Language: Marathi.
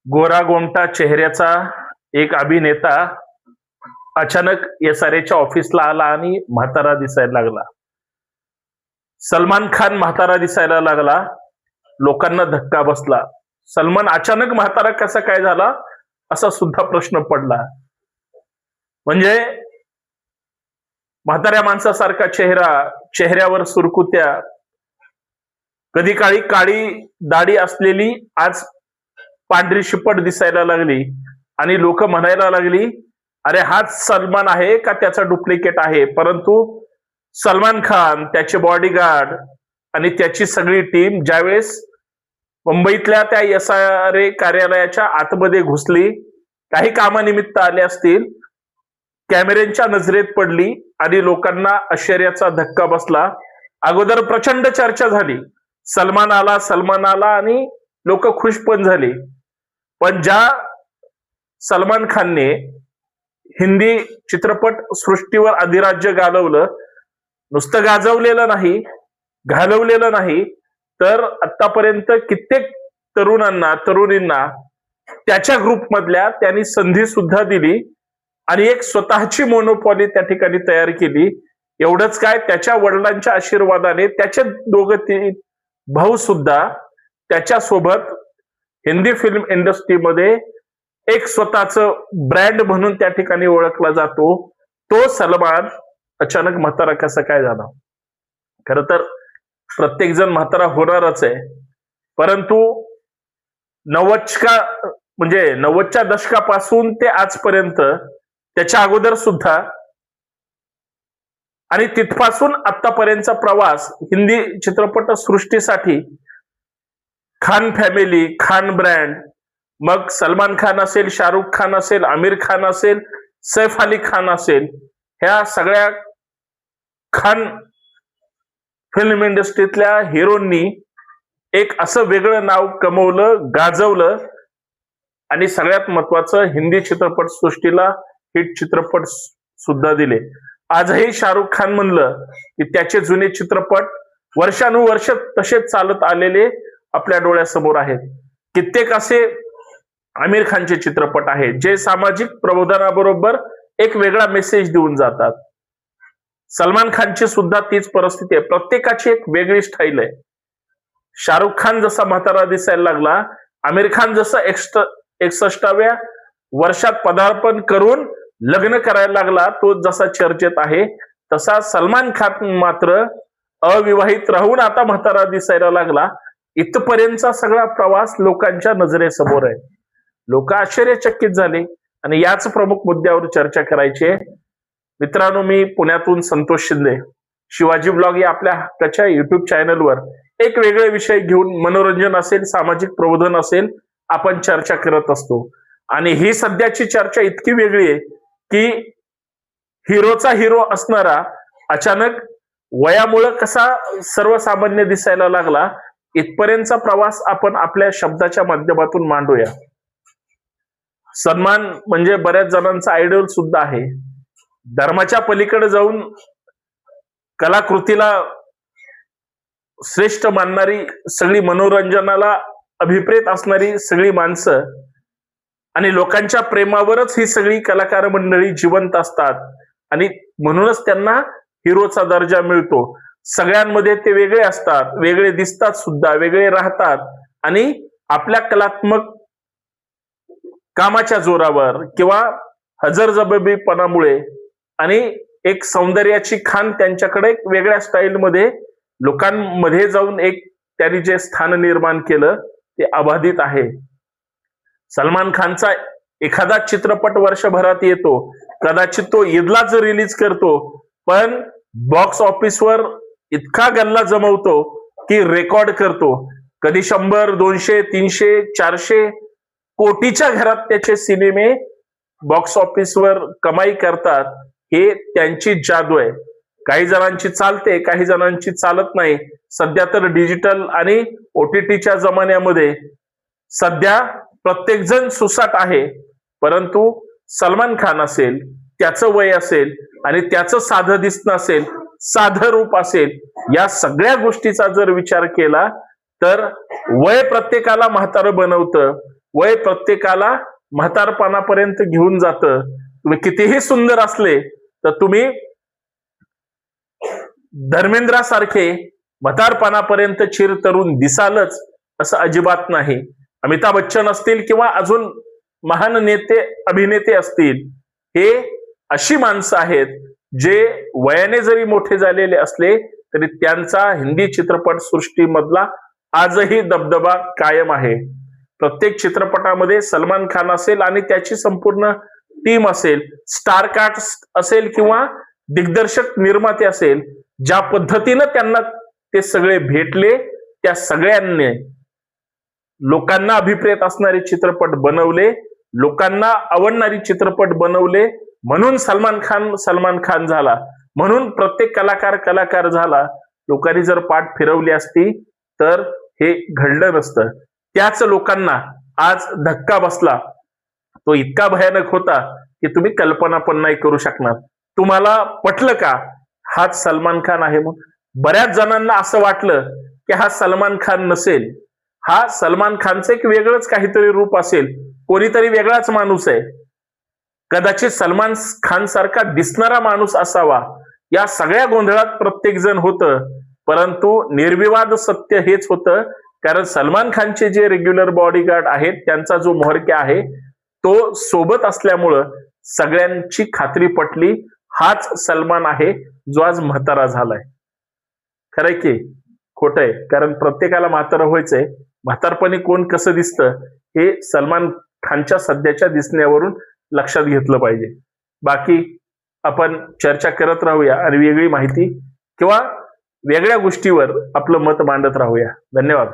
गोरा गोमटा चेहऱ्याचा एक अभिनेता अचानक एसआरएच्या ऑफिसला आला आणि म्हातारा दिसायला लागला. सलमान खान म्हातारा दिसायला लागला. लोकांना धक्का बसला. सलमान अचानक म्हातारा कसा काय झाला असा सुद्धा प्रश्न पडला. म्हणजे म्हाताऱ्या माणसासारखा चेहरा, चेहऱ्यावर सुरकुत्या, कधी काळी काळी दाढी असलेली आज पांढरी शिपट दिसायला लागली आणि लोक म्हणायला लागली, अरे हाच सलमान आहे का त्याचा डुप्लिकेट आहे. परंतु सलमान खान, त्याचे बॉडीगार्ड आणि त्याची सगळी टीम ज्यावेळेस मुंबईतल्या त्या एसआरए कार्यालयाच्या आतमध्ये घुसली, काही कामानिमित्त आले असतील, कॅमेऱ्यांच्या नजरेत पडली आणि लोकांना आश्चर्याचा धक्का बसला. अगोदर प्रचंड चर्चा झाली, सलमान आला आणि लोक खुश पण झाली. पण ज्या सलमान खानने हिंदी चित्रपट सृष्टीवर अधिराज्य गाजवलं, नुसतं गाजवलेलं नाही, घालवलेलं नाही, तर आतापर्यंत कित्येक तरुणींना त्याच्या ग्रुपमधल्या त्यांनी संधी सुद्धा दिली आणि एक स्वतःची मोनोपॉली त्या ठिकाणी तयार केली. एवढंच काय, त्याच्या वडिलांच्या आशीर्वादाने त्याचे तीन भाऊ सुद्धा त्याच्यासोबत हिंदी फिल्म इंडस्ट्रीमध्ये एक स्वतःच ब्रँड म्हणून त्या ठिकाणी ओळखला जातो. तो सलमान अचानक म्हातारा कसा काय झाला. खर तर प्रत्येक जण म्हातारा होणारच आहे, परंतु 90च्या दशकापासून ते आजपर्यंत, त्याच्या अगोदर सुद्धा आणि तिथपासून आतापर्यंतचा प्रवास हिंदी चित्रपट सृष्टीसाठी खान फॅमिली, खान ब्रँड, मग सलमान खान असेल, शाहरुख खान असेल, आमिर खान असेल, सैफ अली खान असेल, ह्या सगळ्या खान फिल्म इंडस्ट्रीतल्या हिरोंनी एक असं वेगळं नाव कमवलं, गाजवलं आणि सगळ्यात महत्वाचं हिंदी चित्रपट सृष्टीला हिट चित्रपट सुद्धा दिले. आजही शाहरुख खान म्हणलं की त्याचे जुने चित्रपट वर्षानुवर्ष तसेच चालत आलेले आपल्या डोळ्यासमोर आहेत. कित्येक असे आमिर खानचे चित्रपट आहेत जे सामाजिक प्रबोधनाबरोबर एक वेगळा मेसेज देऊन जातात. सलमान खानची सुद्धा तीच परिस्थिती आहे. प्रत्येकाची एक वेगळी स्टाईल आहे. शाहरुख खान जसा म्हातारा दिसायला लागला, आमिर खान जसं 61व्या वर्षात पदार्पण करून लग्न करायला लागला, तो जसा चर्चेत आहे, तसा सलमान खान मात्र अविवाहित राहून आता म्हातारा दिसायला लागला. इथपर्यंतचा सगळा प्रवास लोकांच्या नजरेसमोर आहे. लोक आश्चर्यचकित झाले आणि याच प्रमुख मुद्द्यावर चर्चा करायची आहे. मित्रांनो, मी पुण्यातून संतोष शिंदे, शिवाजी ब्लॉग या आपल्या हक्काच्या युट्यूब चॅनलवर एक वेगळे विषय घेऊन मनोरंजन असेल, सामाजिक प्रबोधन असेल, आपण चर्चा करत असतो. आणि ही सध्याची चर्चा इतकी वेगळी आहे की हिरोचा हिरो असणारा अचानक वयामुळे कसा सर्वसामान्य दिसायला लागला, इथपर्यंतचा प्रवास आपण आपल्या शब्दाच्या माध्यमातून मांडूया. सलमान म्हणजे बऱ्याच जणांचा आयडॉल सुद्धा आहे. धर्माच्या पलीकडे जाऊन कलाकृतीला श्रेष्ठ मानणारी, सगळी मनोरंजनाला अभिप्रेत असणारी सगळी माणसं आणि लोकांच्या प्रेमावरच ही सगळी कलाकार मंडळी जिवंत असतात आणि म्हणूनच त्यांना हिरोचा दर्जा मिळतो. सगळ्यांमध्ये ते वेगळे असतात, वेगळे दिसतात सुद्धा, वेगळे राहतात आणि आपल्या कलात्मक कामाच्या जोरावर किंवा हजरजबाबीपणामुळे आणि एक सौंदर्याची खाण त्यांच्याकडे वेगळ्या स्टाईलमध्ये लोकांमध्ये जाऊन एक त्यांनी जे स्थान निर्माण केलं ते अबाधित आहे. सलमान खानचा एखादा चित्रपट वर्षभरात येतो, कदाचित तो ईदलाच रिलीज करतो, पण बॉक्स ऑफिसवर इतका गल्ला जमवतो की रेकॉर्ड करतो. कधी 100, 200, 300, 400 कोटीच्या घरात त्याचे सिनेमे बॉक्स ऑफिसवर कमाई करतात. हे त्यांची जादू आहे. काही जणांची चालते, काही जणांची चालत नाही. सध्या तर डिजिटल आणि OTTच्या जमान्यामध्ये सध्या प्रत्येक जण सुसाट आहे. परंतु सलमान खान असेल, त्याचं वय असेल आणि त्याचं साधं दिसणं असेल, साधं रूप असेल, या सगळ्या गोष्टीचा जर विचार केला तर वय प्रत्येकाला म्हातारं बनवतं वय प्रत्येकाला म्हातारपणापर्यंत घेऊन जातं. तुम्ही कितीही सुंदर असले तर तुम्ही धर्मेंद्रासारखे म्हातारपणापर्यंत चिरतरुण दिसालच असं अजिबात नाही. अमिताभ बच्चन असतील किंवा अजून महान नेते अभिनेते असतील, हे अशी माणसं आहेत जे वयाने जरी मोठे झालेले असले तरी त्यांचा हिंदी चित्रपट सृष्टीमधला आजही दबदबा कायम आहे. प्रत्येक चित्रपटामध्ये सलमान खान असेल आणि त्याची संपूर्ण टीम असेल, स्टार कास्ट असेल किंवा दिग्दर्शक निर्माते असेल, ज्या पद्धतीनं त्यांना ते सगळे भेटले, त्या सगळ्यांनी लोकांना अभिप्रेत असणारे चित्रपट बनवले, लोकांना आवडणारी चित्रपट बनवले. म्हणून सलमान खान झाला, म्हणून प्रत्येक कलाकार झाला. लोकांनी जर पाठ फिरवली असती तर हे घडलं नसतं. त्याच लोकांना आज धक्का बसला, तो इतका भयानक होता की तुम्ही कल्पना पण नाही करू शकणार. तुम्हाला पटलं का हाच सलमान खान आहे? मग बऱ्याच जणांना असं वाटलं की हा सलमान खान नसेल, हा सलमान खानचं एक वेगळंच काहीतरी रूप असेल, कोणीतरी वेगळाच माणूस आहे, कदाचित सलमान खान सारखा दिसणारा माणूस असावा. या सगळ्या गोंधळात प्रत्येक जण होतं, परंतु निर्विवाद सत्य हेच होतं, कारण सलमान खानचे जे रेग्युलर बॉडीगार्ड आहेत त्यांचा जो म्होरक्या आहे तो सोबत असल्यामुळं सगळ्यांची खात्री पटली, हाच सलमान आहे जो आज म्हातारा झालाय. खरंय की खोटंय? कारण प्रत्येकाला म्हातारा व्हायचंय. म्हातारपणी कोण कसं दिसतं हे सलमान खानच्या सध्याच्या दिसण्यावरून लक्षात घेतलं पाहिजे. बाकी आपण चर्चा करत राहूया आणि वेगळी माहिती किंवा वेगळ्या गोष्टीवर आपलं मत मांडत राहूया. धन्यवाद.